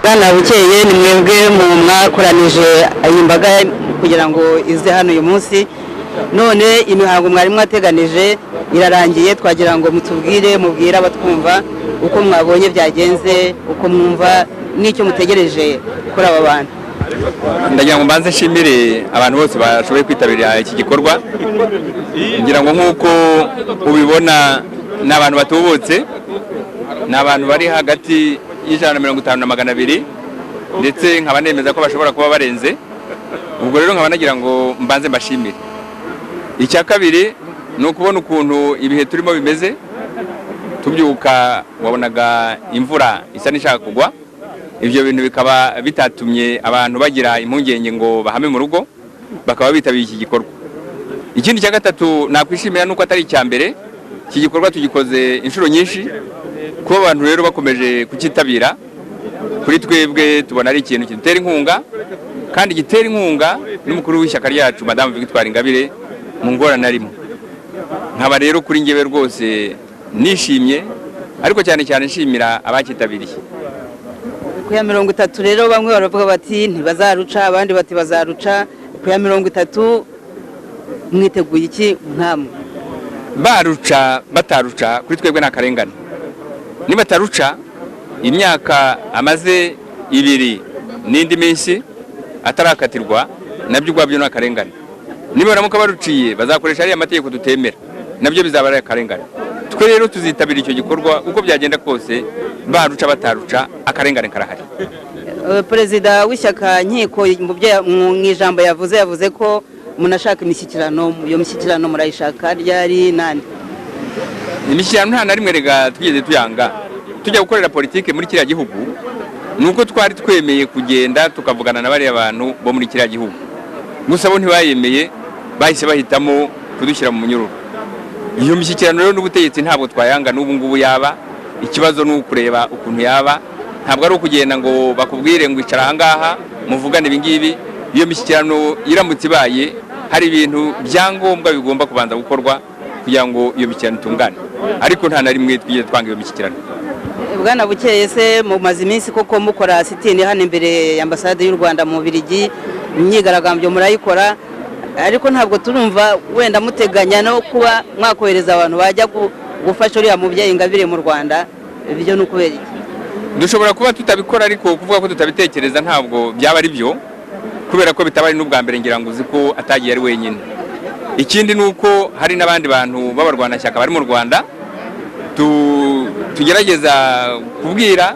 Bwana Bukeye ni mwebwe mu mwakoranije iyi mbaga kugira ngo ize hano uyu munsi, none imihango mwari mwateganije irarangiye, twagira ngo mubwire abatwumva uko mwabonye byagenze, uko mwumva n'icyo mutegereje kuri aba bantu. Ndagira ngo mbanze nshimire abantu bose bashoboye kwitabira iki gikorwa, ngira ngo nk'uko ubibona ni abantu batubutse, ni abantu bari hagati y'150 na 200, ndetse nkaba nemeza ko bashobora kuba barenze. Ubwo rero nkaba nagira ngo mbanze mbashimire. Icya kabiri ni ukubona ukuntu ibihe turimo bimeze, tubyuka wabonaga imvura isa n'ishaka kugwa, ibyo bintu bikaba bitatumye abantu bagira impungenge ngo bahame mu rugo, bakaba bitabiriye iki gikorwa. Ikindi cya gatatu nakwishimira nuko atari icya mbere, iki gikorwa tugikoze inshuro nyinshi, kuba abantu rero bakomeje kukitabira, kuri twebwe tubona ari ikintu kidutera inkunga, kandi gitera inkunga n'umukuru w'ishyaka ryacu Madame Victoire Ingabire mu ngorane arimo. Nkaba rero kuri njyewe rwose nishimye, ariko cyane cyane nshimira abakitabiriye. Ku ya 30 rero bamwe baravuga bati ntibazaruca, abandi bati bazaruca. Ku ya 30 mwiteguye iki nkamwe? Baruca bataruca kuri twebwe n'akarengane. Niba taruca imyaka amaze 2 n'indi minsi atarakatirwa, nabyo ubwabyo n'akarengane. Niba baramuka baruciye bazakoresha ari amategeko tutemera, nabyo bizaba ari akarengane. Twe rero tuzitabira icyo gikorwa uko byagenda kose, baruca bataruca akarengane karahari. Perezida w'ishyaka Nkiko mu ijambo yavuze ko munashaka imishyikirano, iyo mishyikirano murayishaka ryari nande? Imishyikirano nta na rimwe rega twigeze tuyanga. Tujya gukorera politike muri kiriya gihugu, nuko twari twemeye kugenda tukavugana na bariya bantu bo muri kiriya gihugu. Gusa bo ntibayemeye, bahise bahitamo kudushyira mu munyururu. Iyo mishyikirano rero n'ubutegetsi ntabwo twayanga, n'ubu ngubu yaba. Ikibazo ni ukureba ukuntu yaba, ntabwo ari ukugenda ngo bakubwire ngo icara ahangaha muvugane ibingibi. Iyo mishyikirano iramutse ibaye, hari ibintu byangombwa bigomba kubanza gukorwa kugira ngo iyo mishyikirano itungane, ariko nta na rimwe twigeze twanga iyo mishyikirano. Bwana Bukeye, se mumaze iminsi koko mukora sitini hano imbere ya ambasade y'u Rwanda mu Bubiligi, imyigaragambyo murayikora, ariko ntabwo turumva wenda muteganya no kuba mwakohereza abantu bajya gufasha uriya mubyeyi Ingabire mu Rwanda, ibyo ni ukubera iki? Dushobora kuba tutabikora, ariko kuvuga ko tutabitekereza ntabwo byaba ari byo, kubera ko bitabari n'ubwa mbere, ngira ngo uzi ko atagiye ari wenyine. Ikindi ni uko hari n'abandi bantu b'abarwanashyaka bari mu Rwanda tugerageza kubwira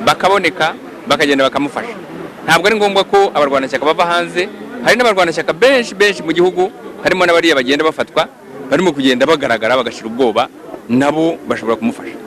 bakaboneka, bakagenda bakamufasha. Ntabwo ari ngombwa ko abarwanashyaka bava hanze, hari n'abarwanashyaka benshi mu gihugu, harimo n'abariya bagenda bafatwa, barimo kugenda bagaragara bagashira ubwoba, nabo bashobora kumufasha.